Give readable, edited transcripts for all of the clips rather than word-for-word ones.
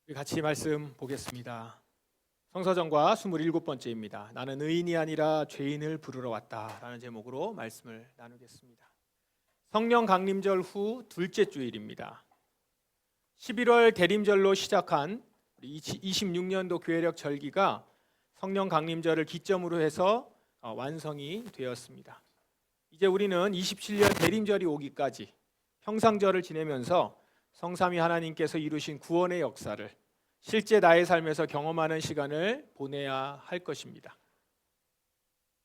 우리 같이 말씀 보겠습니다. 성서정과 27번째입니다. 나는 의인이 아니라 죄인을 부르러 왔다라는 제목으로 말씀을 나누겠습니다. 성령 강림절 후 둘째 주일입니다. 11월 대림절로 시작한 26년도 교회력 절기가 성령 강림절을 기점으로 해서 완성이 되었습니다. 이제 우리는 27년 대림절이 오기까지 평상절을 지내면서 성삼위 하나님께서 이루신 구원의 역사를 실제 나의 삶에서 경험하는 시간을 보내야 할 것입니다.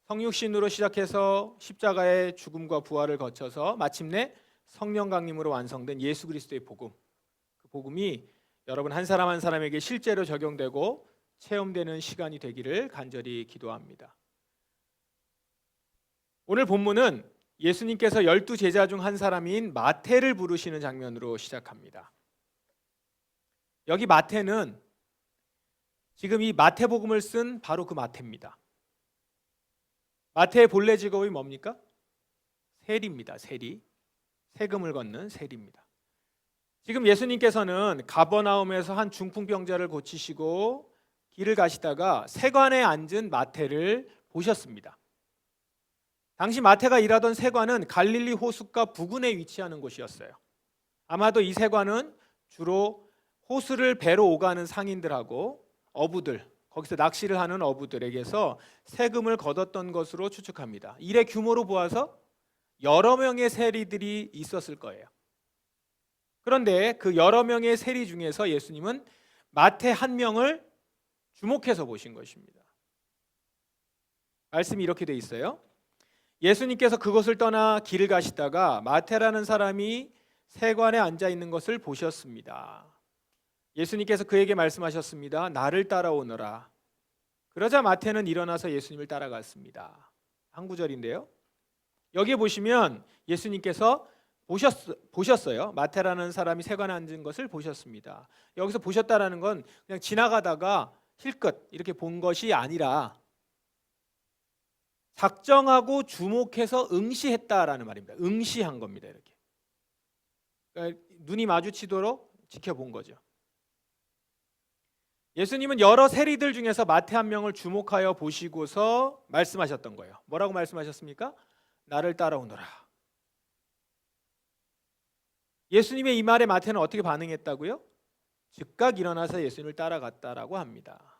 성육신으로 시작해서 십자가의 죽음과 부활을 거쳐서 마침내 성령 강림으로 완성된 예수 그리스도의 복음, 그 복음이 여러분 한 사람 한 사람에게 실제로 적용되고 체험되는 시간이 되기를 간절히 기도합니다. 오늘 본문은 예수님께서 12제자 중 한 사람인 마태를 부르시는 장면으로 시작합니다. 여기 마태는 지금 이 마태복음을 쓴 바로 그 마태입니다. 마태의 본래 직업이 뭡니까? 세리입니다. 세리. 세금을 걷는 세리입니다. 지금 예수님께서는 가버나움에서 한 중풍병자를 고치시고 길을 가시다가 세관에 앉은 마태를 보셨습니다. 당시 마태가 일하던 세관은 갈릴리 호숫가 부근에 위치하는 곳이었어요. 아마도 이 세관은 주로 호수를 배로 오가는 상인들하고 어부들, 거기서 낚시를 하는 어부들에게서 세금을 걷었던 것으로 추측합니다. 일의 규모로 보아서 여러 명의 세리들이 있었을 거예요. 그런데 그 여러 명의 세리 중에서 예수님은 마태 한 명을 주목해서 보신 것입니다. 말씀이 이렇게 돼 있어요. 예수님께서 그곳을 떠나 길을 가시다가 마태라는 사람이 세관에 앉아 있는 것을 보셨습니다. 예수님께서 그에게 말씀하셨습니다. 나를 따라오너라. 그러자 마태는 일어나서 예수님을 따라갔습니다. 한 구절인데요. 여기에 보시면 예수님께서 보셨어요. 마태라는 사람이 세관에 앉은 것을 보셨습니다. 여기서 보셨다라는 건 그냥 지나가다가 힐끗 이렇게 본 것이 아니라 작정하고 주목해서 응시했다라는 말입니다. 응시한 겁니다. 이렇게. 그러니까 눈이 마주치도록 지켜본 거죠. 예수님은 여러 세리들 중에서 마태 한 명을 주목하여 보시고서 말씀하셨던 거예요. 뭐라고 말씀하셨습니까? 나를 따라오너라. 예수님의 이 말에 마태는 어떻게 반응했다고요? 즉각 일어나서 예수님을 따라갔다라고 합니다.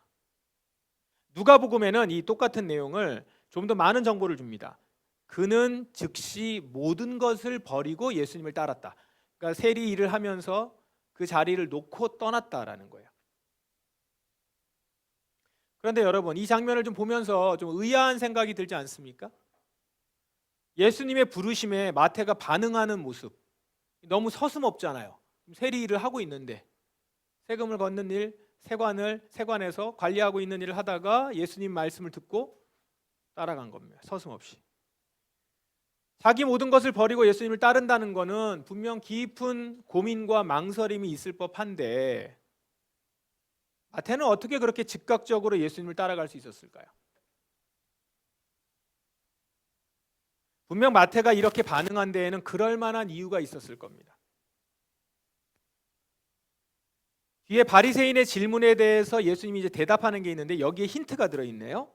누가복음에는 이 똑같은 내용을 좀 더 많은 정보를 줍니다. 그는 즉시 모든 것을 버리고 예수님을 따랐다. 그러니까 세리 일을 하면서 그 자리를 놓고 떠났다라는 거예요. 그런데 여러분, 이 장면을 좀 보면서 좀 의아한 생각이 들지 않습니까? 예수님의 부르심에 마태가 반응하는 모습 너무 서슴없잖아요. 세리 일을 하고 있는데 세금을 걷는 일, 세관에서 관리하고 있는 일을 하다가 예수님 말씀을 듣고 따라간 겁니다. 서슴없이. 자기 모든 것을 버리고 예수님을 따른다는 것은 분명 깊은 고민과 망설임이 있을 법한데 마태는 어떻게 그렇게 즉각적으로 예수님을 따라갈 수 있었을까요? 분명 마태가 이렇게 반응한 데에는 그럴 만한 이유가 있었을 겁니다. 뒤에 바리새인의 질문에 대해서 예수님이 이제 대답하는 게 있는데 여기에 힌트가 들어있네요.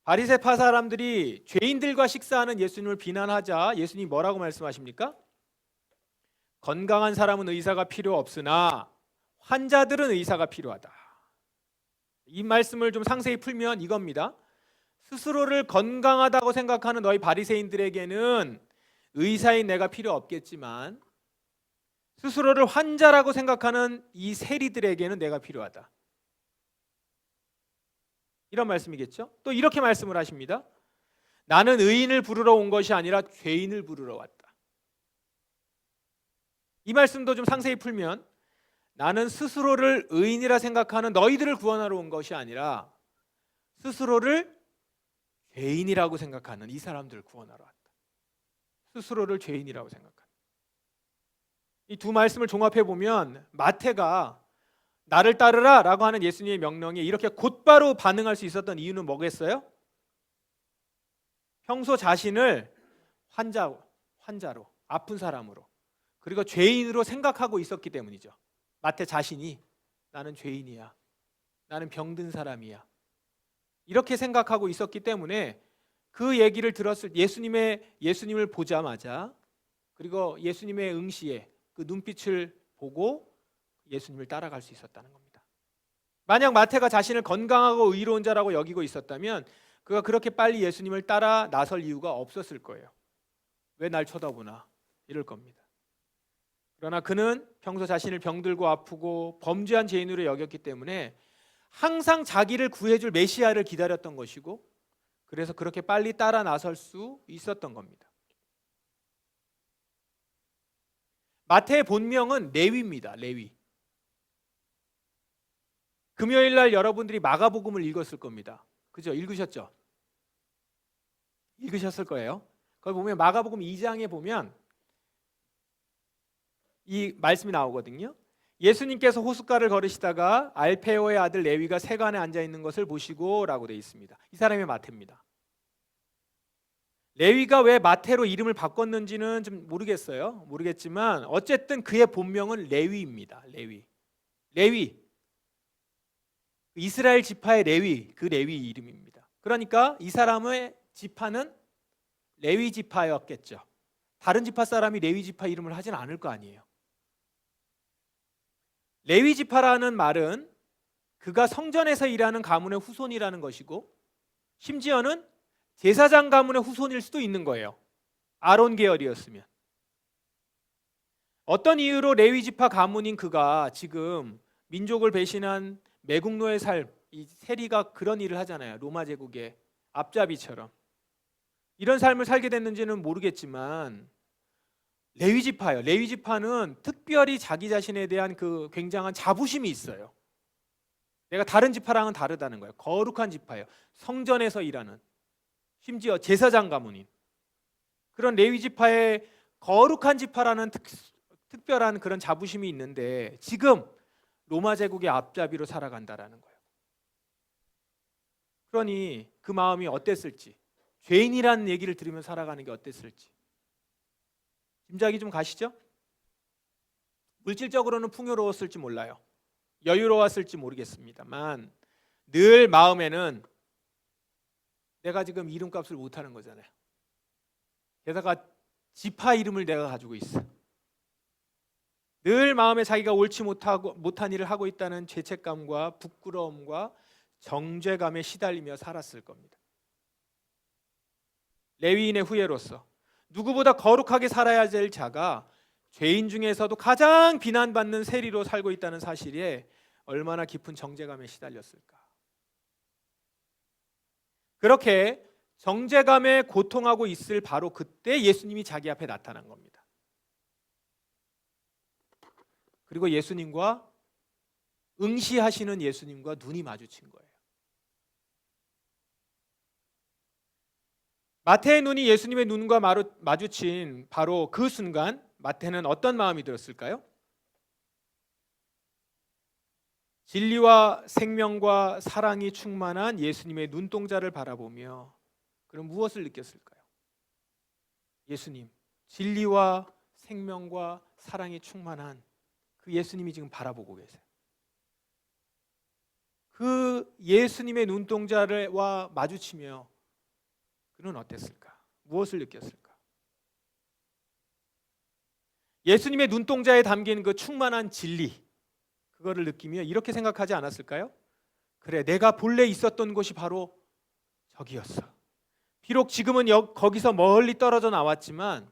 바리새파 사람들이 죄인들과 식사하는 예수님을 비난하자 예수님이 뭐라고 말씀하십니까? 건강한 사람은 의사가 필요 없으나 환자들은 의사가 필요하다. 이 말씀을 좀 상세히 풀면 이겁니다. 스스로를 건강하다고 생각하는 너희 바리새인들에게는 의사인 내가 필요 없겠지만 스스로를 환자라고 생각하는 이 세리들에게는 내가 필요하다. 이런 말씀이겠죠? 또 이렇게 말씀을 하십니다. 나는 의인을 부르러 온 것이 아니라 죄인을 부르러 왔다. 이 말씀도 좀 상세히 풀면 나는 스스로를 의인이라 생각하는 너희들을 구원하러 온 것이 아니라 스스로를 죄인이라고 생각하는 이 사람들을 구원하러 왔다. 스스로를 죄인이라고 생각하는. 이 두 말씀을 종합해 보면 마태가 나를 따르라 라고 하는 예수님의 명령에 이렇게 곧바로 반응할 수 있었던 이유는 뭐겠어요? 평소 자신을 환자로, 아픈 사람으로, 그리고 죄인으로 생각하고 있었기 때문이죠. 마태 자신이. 나는 죄인이야. 나는 병든 사람이야. 이렇게 생각하고 있었기 때문에 그 얘기를 들었을 예수님을 보자마자 그리고 예수님의 응시에 그 눈빛을 보고 예수님을 따라갈 수 있었다는 겁니다. 만약 마태가 자신을 건강하고 의로운 자라고 여기고 있었다면 그가 그렇게 빨리 예수님을 따라 나설 이유가 없었을 거예요. 왜 날 쳐다보나 이럴 겁니다. 그러나 그는 평소 자신을 병들고 아프고 범죄한 죄인으로 여겼기 때문에 항상 자기를 구해줄 메시아를 기다렸던 것이고 그래서 그렇게 빨리 따라 나설 수 있었던 겁니다. 마태의 본명은 레위입니다. 레위. 금요일 날 여러분들이 마가복음을 읽었을 겁니다. 그죠? 읽으셨죠? 읽으셨을 거예요. 거기 보면 마가복음 2장에 보면 이 말씀이 나오거든요. 예수님께서 호숫가를 걸으시다가 알페오의 아들 레위가 세관에 앉아 있는 것을 보시고 라고 되어 있습니다. 이 사람이 마태입니다. 레위가 왜 마태로 이름을 바꿨는지는 좀 모르겠지만 어쨌든 그의 본명은 레위입니다. 레위. 이스라엘 지파의 레위, 그 레위 이름입니다. 그러니까 이 사람의 지파는 레위 지파였겠죠. 다른 지파 사람이 레위 지파 이름을 하진 않을 거 아니에요. 레위 지파라는 말은 그가 성전에서 일하는 가문의 후손이라는 것이고 심지어는 제사장 가문의 후손일 수도 있는 거예요. 아론 계열이었으면. 어떤 이유로 레위 지파 가문인 그가 지금 민족을 배신한 매국노의 삶, 이 세리가 그런 일을 하잖아요. 로마 제국의 앞잡이처럼. 이런 삶을 살게 됐는지는 모르겠지만 레위 지파예요. 레위 지파는 특별히 자기 자신에 대한 그 굉장한 자부심이 있어요. 내가 다른 지파랑은 다르다는 거예요. 거룩한 지파예요. 성전에서 일하는, 심지어 제사장 가문인 그런 레위 지파의 거룩한 지파라는 특별한 그런 자부심이 있는데 지금 로마 제국의 앞잡이로 살아간다라는 거예요. 그러니 그 마음이 어땠을지, 죄인이라는 얘기를 들으며 살아가는 게 어땠을지 짐작이 좀 가시죠? 물질적으로는 풍요로웠을지 몰라요. 여유로웠을지 모르겠습니다만 늘 마음에는 내가 지금 이름값을 못하는 거잖아요. 게다가 지파 이름을 내가 가지고 있어. 늘 마음에 자기가 옳지 못한 일을 하고 있다는 죄책감과 부끄러움과 정죄감에 시달리며 살았을 겁니다. 레위인의 후예로서 누구보다 거룩하게 살아야 될 자가 죄인 중에서도 가장 비난받는 세리로 살고 있다는 사실에 얼마나 깊은 정죄감에 시달렸을까. 그렇게 정죄감에 고통하고 있을 바로 그때 예수님이 자기 앞에 나타난 겁니다. 그리고 예수님과 응시하시는 예수님과 눈이 마주친 거예요. 마태의 눈이 예수님의 눈과 마주친 바로 그 순간 마태는 어떤 마음이 들었을까요? 진리와 생명과 사랑이 충만한 예수님의 눈동자를 바라보며 그럼 무엇을 느꼈을까요? 예수님, 진리와 생명과 사랑이 충만한 그 예수님이 지금 바라보고 계세요. 그 예수님의 눈동자와 마주치며 그는 어땠을까? 무엇을 느꼈을까? 예수님의 눈동자에 담긴 그 충만한 진리, 그거를 느끼며 이렇게 생각하지 않았을까요? 그래, 내가 본래 있었던 곳이 바로 저기였어. 비록 지금은 거기서 멀리 떨어져 나왔지만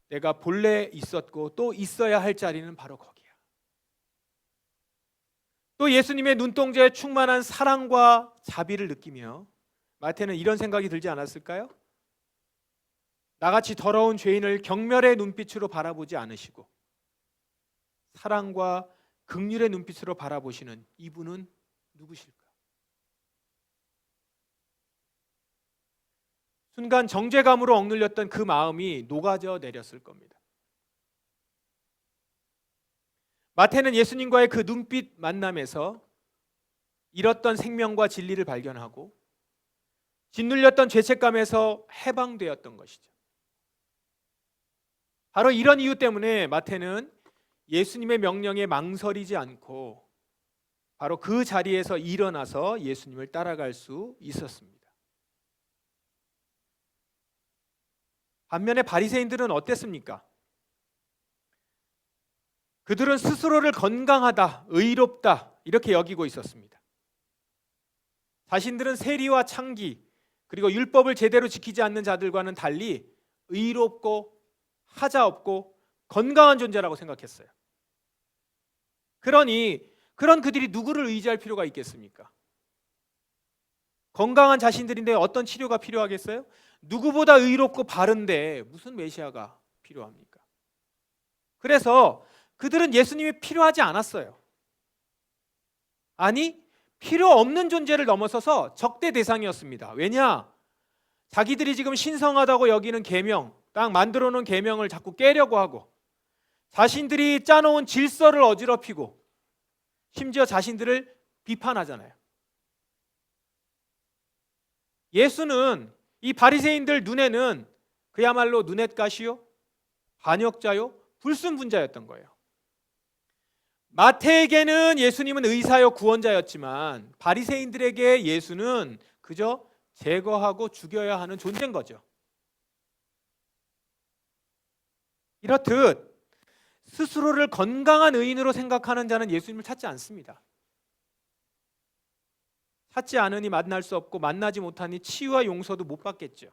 내가 본래 있었고 또 있어야 할 자리는 바로 거기야. 또 예수님의 눈동자에 충만한 사랑과 자비를 느끼며 마태는 이런 생각이 들지 않았을까요? 나같이 더러운 죄인을 경멸의 눈빛으로 바라보지 않으시고 사랑과 긍휼의 눈빛으로 바라보시는 이분은 누구실까? 순간 정죄감으로 억눌렸던 그 마음이 녹아져 내렸을 겁니다. 마태는 예수님과의 그 눈빛 만남에서 잃었던 생명과 진리를 발견하고 짓눌렸던 죄책감에서 해방되었던 것이죠. 바로 이런 이유 때문에 마태는 예수님의 명령에 망설이지 않고 바로 그 자리에서 일어나서 예수님을 따라갈 수 있었습니다. 반면에 바리새인들은 어땠습니까? 그들은 스스로를 건강하다, 의롭다 이렇게 여기고 있었습니다. 자신들은 세리와 창기 그리고 율법을 제대로 지키지 않는 자들과는 달리 의롭고 하자 없고 건강한 존재라고 생각했어요. 그러니 그런 그들이 누구를 의지할 필요가 있겠습니까? 건강한 자신들인데 어떤 치료가 필요하겠어요? 누구보다 의롭고 바른데 무슨 메시아가 필요합니까? 그래서 그들은 예수님이 필요하지 않았어요. 아니, 필요 없는 존재를 넘어서서 적대 대상이었습니다. 왜냐? 자기들이 지금 신성하다고 여기는 계명, 딱 만들어 놓은 계명을 자꾸 깨려고 하고 자신들이 짜놓은 질서를 어지럽히고 심지어 자신들을 비판하잖아요. 예수는 이 바리새인들 눈에는 그야말로 눈엣가시요, 반역자요, 불순분자였던 거예요. 마태에게는 예수님은 의사요 구원자였지만 바리새인들에게 예수는 그저 제거하고 죽여야 하는 존재인 거죠. 이렇듯 스스로를 건강한 의인으로 생각하는 자는 예수님을 찾지 않습니다. 찾지 않으니 만날 수 없고 만나지 못하니 치유와 용서도 못 받겠죠.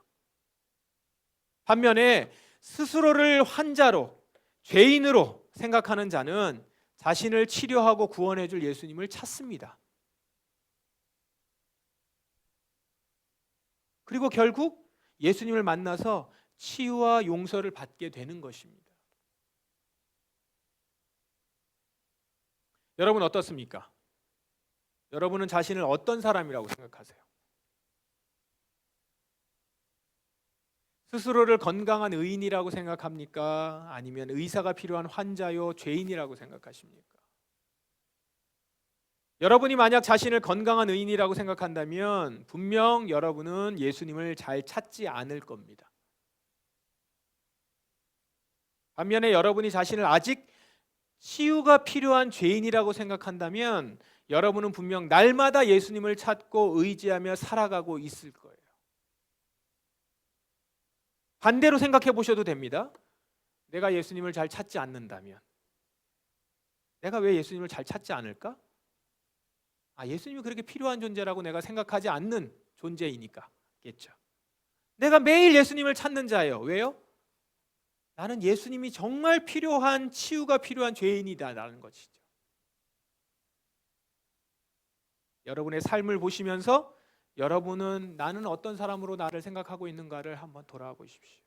반면에 스스로를 환자로, 죄인으로 생각하는 자는 자신을 치료하고 구원해 줄 예수님을 찾습니다. 그리고 결국 예수님을 만나서 치유와 용서를 받게 되는 것입니다. 여러분 어떻습니까? 여러분은 자신을 어떤 사람이라고 생각하세요? 스스로를 건강한 의인이라고 생각합니까? 아니면 의사가 필요한 환자요, 죄인이라고 생각하십니까? 여러분이 만약 자신을 건강한 의인이라고 생각한다면 분명 여러분은 예수님을 잘 찾지 않을 겁니다. 반면에 여러분이 자신을 아직 치유가 필요한 죄인이라고 생각한다면 여러분은 분명 날마다 예수님을 찾고 의지하며 살아가고 있을 거예요. 반대로 생각해 보셔도 됩니다. 내가 예수님을 잘 찾지 않는다면 내가 왜 예수님을 잘 찾지 않을까? 예수님이 그렇게 필요한 존재라고 내가 생각하지 않는 존재이니까겠죠. 내가 매일 예수님을 찾는 자예요. 왜요? 나는 예수님이 정말 필요한 치유가 필요한 죄인이다라는 것이죠. 여러분의 삶을 보시면서 여러분은 나는 어떤 사람으로 나를 생각하고 있는가를 한번 돌아와 보십시오.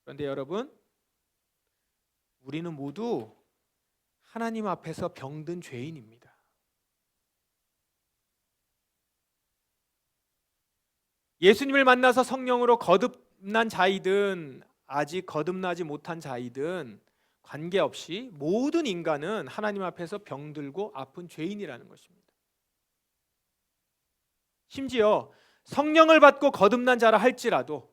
그런데 여러분, 우리는 모두 하나님 앞에서 병든 죄인입니다. 예수님을 만나서 성령으로 거듭난 자이든 아직 거듭나지 못한 자이든 관계없이 모든 인간은 하나님 앞에서 병들고 아픈 죄인이라는 것입니다. 심지어 성령을 받고 거듭난 자라 할지라도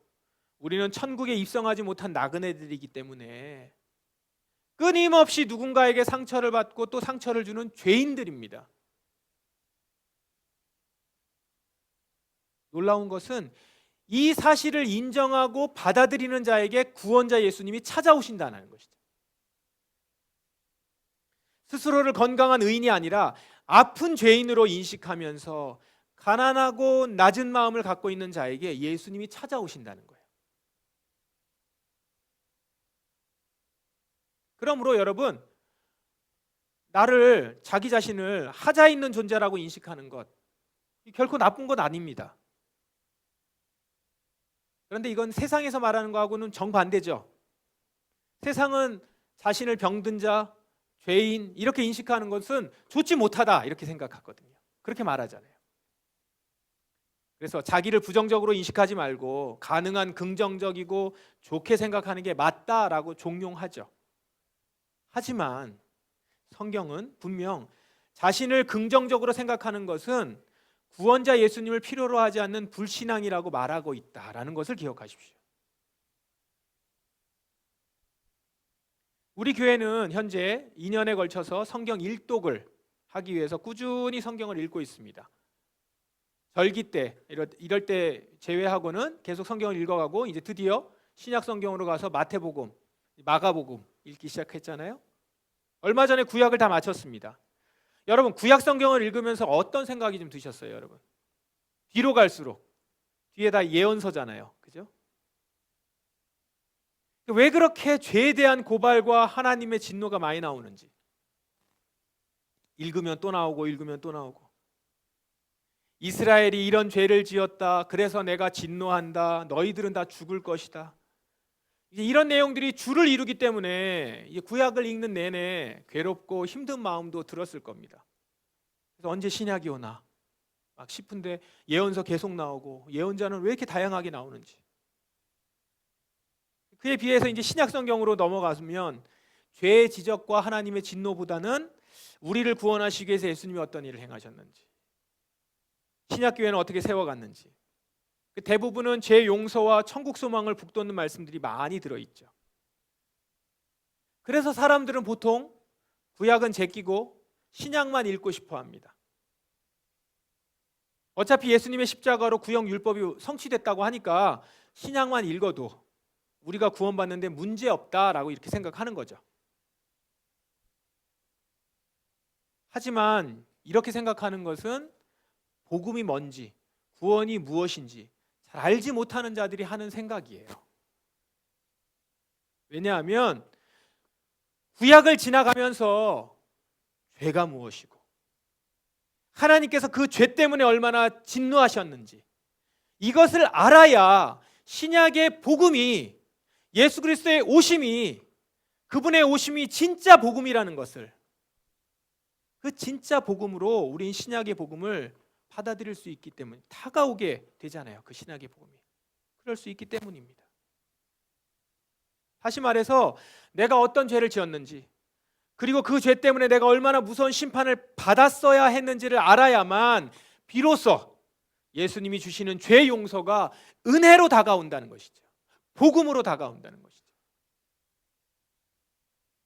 우리는 천국에 입성하지 못한 나그네들이기 때문에 끊임없이 누군가에게 상처를 받고 또 상처를 주는 죄인들입니다. 놀라운 것은 이 사실을 인정하고 받아들이는 자에게 구원자 예수님이 찾아오신다는 것이죠. 스스로를 건강한 의인이 아니라 아픈 죄인으로 인식하면서 가난하고 낮은 마음을 갖고 있는 자에게 예수님이 찾아오신다는 거예요. 그러므로 여러분, 나를 자기 자신을 하자 있는 존재라고 인식하는 것 결코 나쁜 것 아닙니다. 그런데 이건 세상에서 말하는 거하고는 정반대죠. 세상은 자신을 병든 자, 죄인 이렇게 인식하는 것은 좋지 못하다 이렇게 생각하거든요. 그렇게 말하잖아요. 그래서 자기를 부정적으로 인식하지 말고 가능한 긍정적이고 좋게 생각하는 게 맞다라고 종용하죠. 하지만 성경은 분명 자신을 긍정적으로 생각하는 것은 구원자 예수님을 필요로 하지 않는 불신앙이라고 말하고 있다라는 것을 기억하십시오. 우리 교회는 현재 2년에 걸쳐서 성경 일독을 하기 위해서 꾸준히 성경을 읽고 있습니다. 절기 때 이럴 때 제외하고는 계속 성경을 읽어가고 이제 드디어 신약 성경으로 가서 마태복음, 마가복음 읽기 시작했잖아요. 얼마 전에 구약을 다 마쳤습니다. 여러분, 구약 성경을 읽으면서 어떤 생각이 좀 드셨어요, 여러분? 뒤로 갈수록 뒤에 다 예언서잖아요, 그죠? 왜 그렇게 죄에 대한 고발과 하나님의 진노가 많이 나오는지 읽으면 또 나오고 읽으면 또 나오고, 이스라엘이 이런 죄를 지었다, 그래서 내가 진노한다, 너희들은 다 죽을 것이다, 이런 내용들이 줄을 이루기 때문에 구약을 읽는 내내 괴롭고 힘든 마음도 들었을 겁니다. 그래서 언제 신약이 오나 막 싶은데 예언서 계속 나오고 예언자는 왜 이렇게 다양하게 나오는지. 그에 비해서 이제 신약 성경으로 넘어가면 죄의 지적과 하나님의 진노보다는 우리를 구원하시기 위해서 예수님이 어떤 일을 행하셨는지, 신약 교회는 어떻게 세워갔는지, 대부분은 죄 용서와 천국 소망을 북돋는 말씀들이 많이 들어있죠. 그래서 사람들은 보통 구약은 제끼고 신약만 읽고 싶어 합니다. 어차피 예수님의 십자가로 구약 율법이 성취됐다고 하니까 신약만 읽어도 우리가 구원받는데 문제없다라고 이렇게 생각하는 거죠. 하지만 이렇게 생각하는 것은 복음이 뭔지, 구원이 무엇인지 잘 알지 못하는 자들이 하는 생각이에요. 왜냐하면 구약을 지나가면서 죄가 무엇이고 하나님께서 그 죄 때문에 얼마나 진노하셨는지 이것을 알아야 신약의 복음이, 예수 그리스도의 오심이, 그분의 오심이 진짜 복음이라는 것을, 그 진짜 복음으로 우린 신약의 복음을 받아들일 수 있기 때문에 다가오게 되잖아요. 그 신약의 복음이. 그럴 수 있기 때문입니다. 다시 말해서 내가 어떤 죄를 지었는지, 그리고 그 죄 때문에 내가 얼마나 무서운 심판을 받았어야 했는지를 알아야만 비로소 예수님이 주시는 죄 용서가 은혜로 다가온다는 것이죠. 복음으로 다가온다는 것이죠.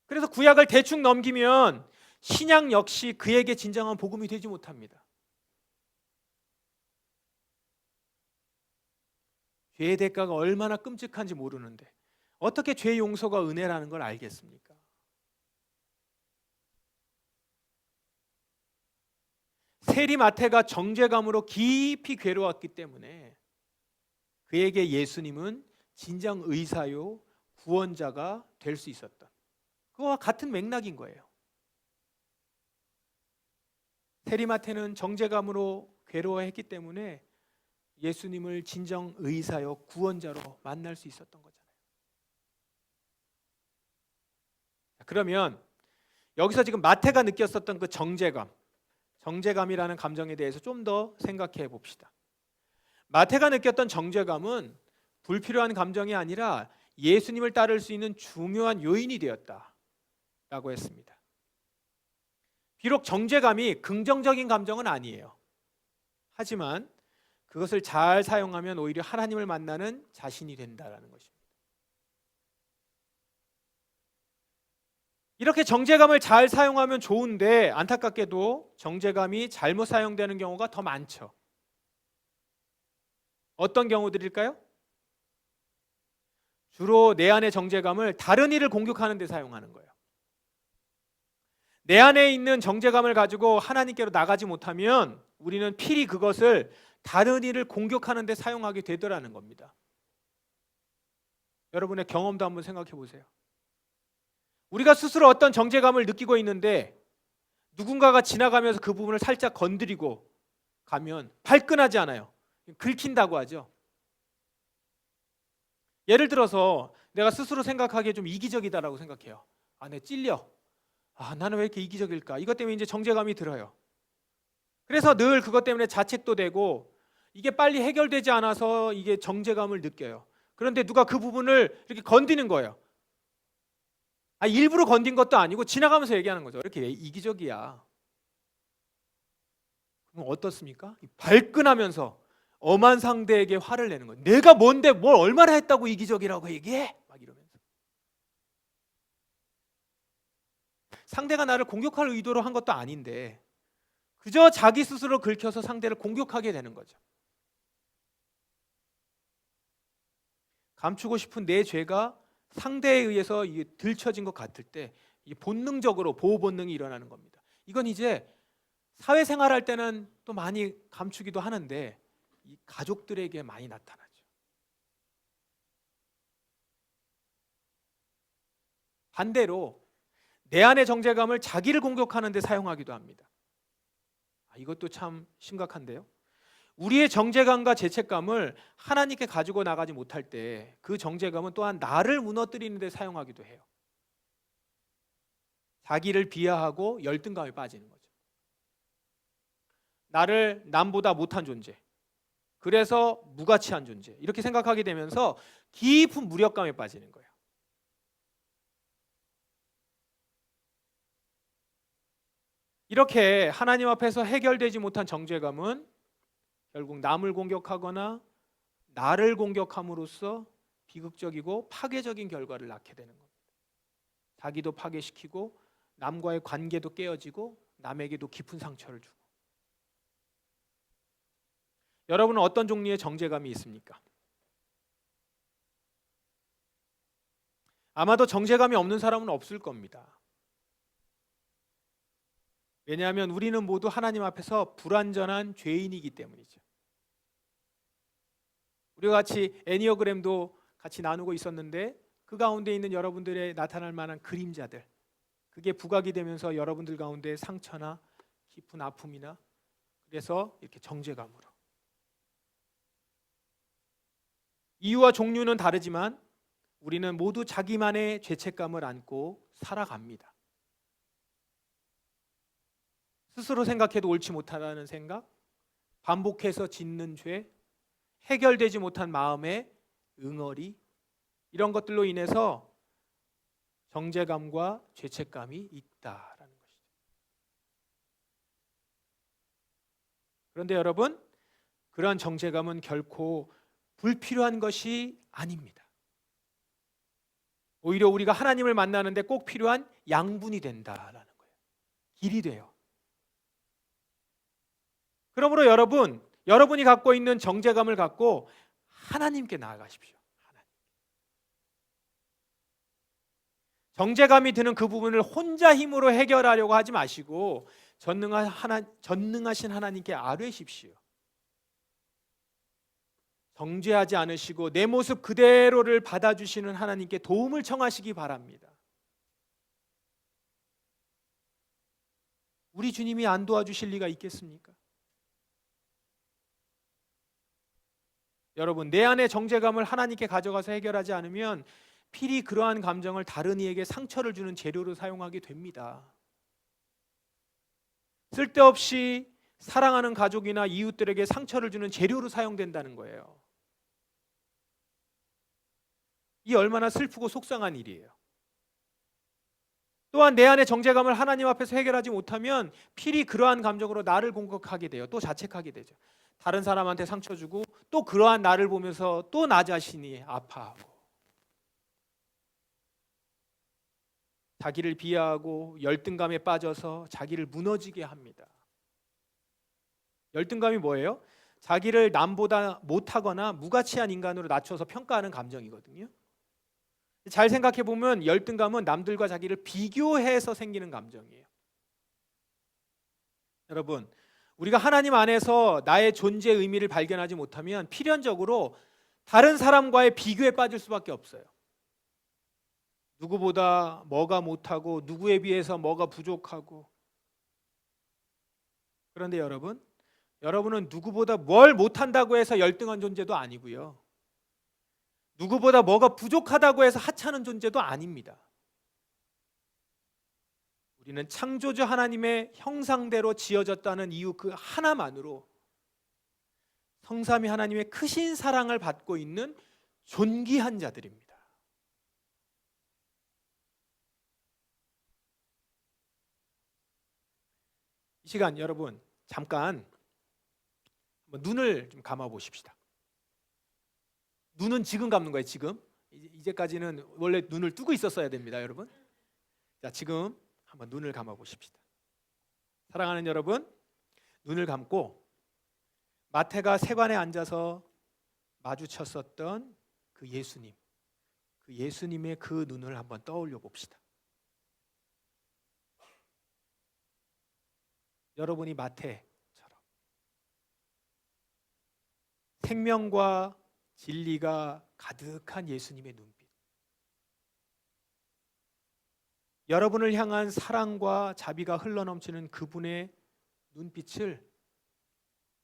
그래서 구약을 대충 넘기면 신약 역시 그에게 진정한 복음이 되지 못합니다. 죄의 대가가 얼마나 끔찍한지 모르는데 어떻게 죄 용서가 은혜라는 걸 알겠습니까? 세리 마태가 정죄감으로 깊이 괴로웠기 때문에 그에게 예수님은 진정 의사요 구원자가 될 수 있었던, 그와 같은 맥락인 거예요. 세리 마태는 정죄감으로 괴로워했기 때문에 예수님을 진정 의사요 구원자로 만날 수 있었던 거잖아요. 그러면 여기서 지금 마태가 느꼈었던 그 정죄감이라는 감정에 대해서 좀 더 생각해 봅시다. 마태가 느꼈던 정죄감은 불필요한 감정이 아니라 예수님을 따를 수 있는 중요한 요인이 되었다라고 했습니다. 비록 정죄감이 긍정적인 감정은 아니에요. 하지만 그것을 잘 사용하면 오히려 하나님을 만나는 자신이 된다라는 것입니다. 이렇게 정죄감을 잘 사용하면 좋은데 안타깝게도 정죄감이 잘못 사용되는 경우가 더 많죠. 어떤 경우들일까요? 주로 내 안의 정죄감을 다른 이를 공격하는 데 사용하는 거예요. 내 안에 있는 정죄감을 가지고 하나님께로 나가지 못하면 우리는 필히 그것을 다른 이를 공격하는 데 사용하게 되더라는 겁니다. 여러분의 경험도 한번 생각해 보세요. 우리가 스스로 어떤 정죄감을 느끼고 있는데 누군가가 지나가면서 그 부분을 살짝 건드리고 가면 발끈하지 않아요. 긁힌다고 하죠. 예를 들어서 내가 스스로 생각하기에 좀 이기적이다라고 생각해요. 내가 찔려. 나는 왜 이렇게 이기적일까? 이것 때문에 이제 정죄감이 들어요. 그래서 늘 그것 때문에 자책도 되고 이게 빨리 해결되지 않아서 이게 정죄감을 느껴요. 그런데 누가 그 부분을 이렇게 건드는 거예요. 일부러 건든 것도 아니고 지나가면서 얘기하는 거죠. 이렇게 이기적이야. 그럼 어떻습니까? 발끈하면서 엄한 상대에게 화를 내는 거예요. 내가 뭔데 뭘 얼마나 했다고 이기적이라고 얘기해? 막 이러면서. 상대가 나를 공격할 의도로 한 것도 아닌데 그저 자기 스스로 긁혀서 상대를 공격하게 되는 거죠. 감추고 싶은 내 죄가 상대에 의해서 들춰진 것 같을 때 본능적으로 보호 본능이 일어나는 겁니다. 이건 이제 사회생활할 때는 또 많이 감추기도 하는데 이 가족들에게 많이 나타나죠. 반대로 내 안의 정죄감을 자기를 공격하는 데 사용하기도 합니다. 이것도 참 심각한데요. 우리의 정죄감과 죄책감을 하나님께 가지고 나가지 못할 때 그 정죄감은 또한 나를 무너뜨리는 데 사용하기도 해요. 자기를 비하하고 열등감에 빠지는 거죠. 나를 남보다 못한 존재, 그래서 무가치한 존재 이렇게 생각하게 되면서 깊은 무력감에 빠지는 거예요. 이렇게 하나님 앞에서 해결되지 못한 정죄감은 결국 남을 공격하거나 나를 공격함으로써 비극적이고 파괴적인 결과를 낳게 되는 겁니다. 자기도 파괴시키고 남과의 관계도 깨어지고 남에게도 깊은 상처를 주고. 여러분은 어떤 종류의 정죄감이 있습니까? 아마도 정죄감이 없는 사람은 없을 겁니다. 왜냐하면 우리는 모두 하나님 앞에서 불완전한 죄인이기 때문이죠. 우리가 같이 애니어그램도 같이 나누고 있었는데 그 가운데 있는 여러분들의 나타날 만한 그림자들, 그게 부각이 되면서 여러분들 가운데 상처나 깊은 아픔이나 그래서 이렇게 정죄감으로. 이유와 종류는 다르지만 우리는 모두 자기만의 죄책감을 안고 살아갑니다. 스스로 생각해도 옳지 못하다는 생각, 반복해서 짓는 죄, 해결되지 못한 마음의 응어리, 이런 것들로 인해서 정죄감과 죄책감이 있다라는 것이죠. 그런데 여러분, 그러한 정죄감은 결코 불필요한 것이 아닙니다. 오히려 우리가 하나님을 만나는데 꼭 필요한 양분이 된다라는 거예요. 길이 돼요. 그러므로 여러분이 갖고 있는 정죄감을 갖고 하나님께 나아가십시오. 정죄감이 드는 그 부분을 혼자 힘으로 해결하려고 하지 마시고 전능하신 하나님께 아뢰십시오. 정죄하지 않으시고 내 모습 그대로를 받아주시는 하나님께 도움을 청하시기 바랍니다. 우리 주님이 안 도와주실 리가 있겠습니까? 여러분, 내 안의 정죄감을 하나님께 가져가서 해결하지 않으면 필히 그러한 감정을 다른 이에게 상처를 주는 재료로 사용하게 됩니다. 쓸데없이 사랑하는 가족이나 이웃들에게 상처를 주는 재료로 사용된다는 거예요. 이 얼마나 슬프고 속상한 일이에요. 또한 내 안의 정죄감을 하나님 앞에서 해결하지 못하면 필히 그러한 감정으로 나를 공격하게 돼요. 또 자책하게 되죠. 다른 사람한테 상처 주고 또 그러한 나를 보면서 또 나 자신이 아파하고 자기를 비하하고 열등감에 빠져서 자기를 무너지게 합니다. 열등감이 뭐예요? 자기를 남보다 못하거나 무가치한 인간으로 낮춰서 평가하는 감정이거든요. 잘 생각해 보면 열등감은 남들과 자기를 비교해서 생기는 감정이에요. 여러분, 우리가 하나님 안에서 나의 존재의 의미를 발견하지 못하면 필연적으로 다른 사람과의 비교에 빠질 수밖에 없어요. 누구보다 뭐가 못하고 누구에 비해서 뭐가 부족하고. 그런데 여러분은 누구보다 뭘 못한다고 해서 열등한 존재도 아니고요. 누구보다 뭐가 부족하다고 해서 하찮은 존재도 아닙니다. 우리는 창조주 하나님의 형상대로 지어졌다는 이유 그 하나만으로 성삼위 하나님의 크신 사랑을 받고 있는 존귀한 자들입니다. 이 시간 여러분 잠깐 눈을 좀 감아 보십시다. 눈은 지금 감는 거예요. 지금 이제까지는 원래 눈을 뜨고 있었어야 됩니다, 여러분. 자, 지금 한번 눈을 감아 보십시다. 사랑하는 여러분, 눈을 감고 마태가 세관에 앉아서 마주쳤었던 그 예수님, 그 예수님의 그 눈을 한번 떠올려 봅시다. 여러분이 마태처럼 생명과 진리가 가득한 예수님의 눈빛, 여러분을 향한 사랑과 자비가 흘러넘치는 그분의 눈빛을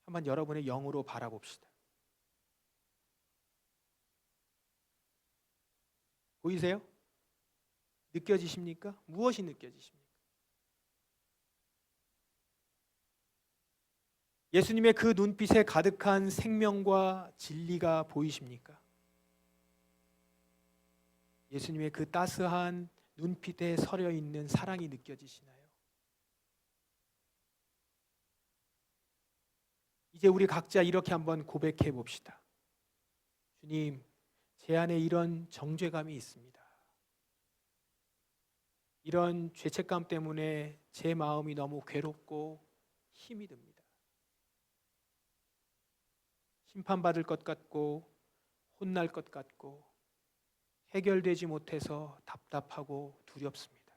한번 여러분의 영으로 바라봅시다. 보이세요? 느껴지십니까? 무엇이 느껴지십니까? 예수님의 그 눈빛에 가득한 생명과 진리가 보이십니까? 예수님의 그 따스한 눈빛에 서려 있는 사랑이 느껴지시나요? 이제 우리 각자 이렇게 한번 고백해 봅시다. 주님, 제 안에 이런 정죄감이 있습니다. 이런 죄책감 때문에 제 마음이 너무 괴롭고 힘이 듭니다. 심판받을 것 같고 혼날 것 같고 해결되지 못해서 답답하고 두렵습니다.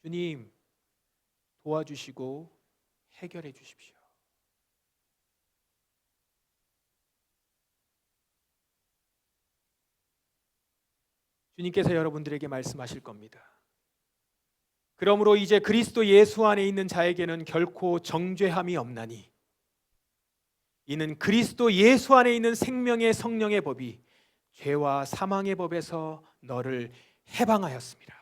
주님, 도와주시고 해결해 주십시오. 주님께서 여러분들에게 말씀하실 겁니다. 그러므로 이제 그리스도 예수 안에 있는 자에게는 결코 정죄함이 없나니 이는 그리스도 예수 안에 있는 생명의 성령의 법이 죄와 사망의 법에서 너를 해방하였습니다.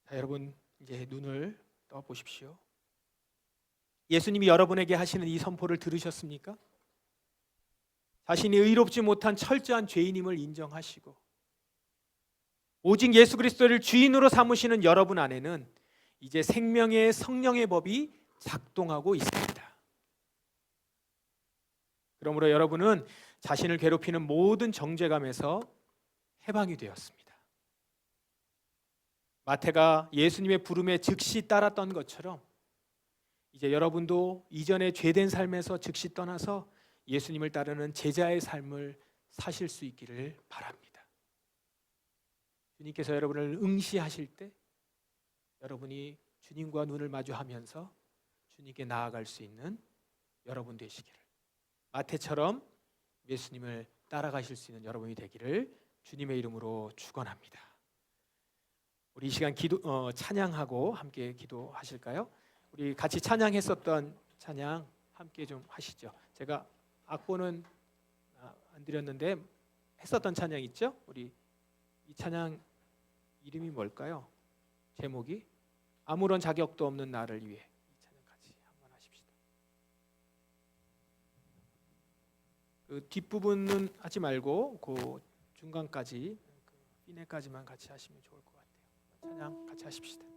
자, 여러분 이제 눈을 떠 보십시오. 예수님이 여러분에게 하시는 이 선포를 들으셨습니까? 자신이 의롭지 못한 철저한 죄인임을 인정하시고 오직 예수 그리스도를 주인으로 삼으시는 여러분 안에는 이제 생명의 성령의 법이 작동하고 있습니다. 그러므로 여러분은 자신을 괴롭히는 모든 정죄감에서 해방이 되었습니다. 마태가 예수님의 부름에 즉시 따랐던 것처럼 이제 여러분도 이전의 죄된 삶에서 즉시 떠나서 예수님을 따르는 제자의 삶을 사실 수 있기를 바랍니다. 주님께서 여러분을 응시하실 때 여러분이 주님과 눈을 마주하면서 주님께 나아갈 수 있는 여러분 되시기를, 마태처럼 예수님을 따라가실 수 있는 여러분이 되기를 주님의 이름으로 축원합니다. 우리 이 시간 찬양하고 함께 기도하실까요? 우리 같이 찬양했었던 찬양 함께 좀 하시죠. 제가 악보는 안 드렸는데 했었던 찬양 있죠? 우리 이 찬양 이름이 뭘까요? 제목이 아무런 자격도 없는 나를 위해. 이 찬양 같이 한번 하십시다. 그 뒷부분은 하지 말고 그 중간까지, 그 피네까지만 같이 하시면 좋을 것 같아요. 찬양 같이 하십시다.